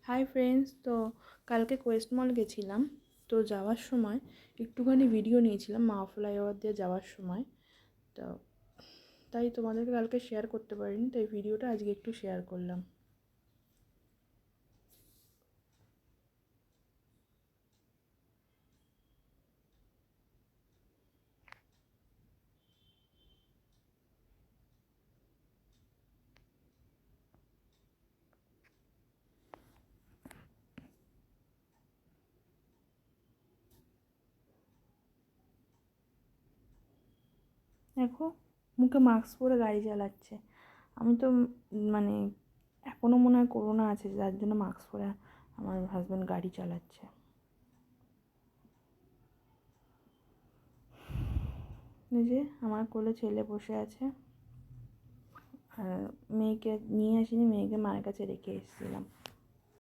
Hi friends, তো কালকে Quest মল গেছিলাম। তো যাওয়ার সময় একটুখানি ভিডিও নিয়েছিলাম মা ফ্লাইওভার দিয়ে যাওয়ার সময়। তো তাই তোমাদেরকে কালকে শেয়ার করতে পারিনি, তাই ভিডিওটা আজকে একটু শেয়ার করলাম। দেখো, মুখে মাস্ক পরে গাড়ি চালাচ্ছে। আমি তো মানে এখনও মনে হয় করোনা আছে, যার জন্য মাস্ক পরে আমার হাজব্যান্ড গাড়ি চালাচ্ছে। এই যে আমার কোলে ছেলে বসে আছে, আর মেয়েকে নিয়ে আসিনি, মেয়েকে মায়ের কাছে রেখে এসেছিলাম।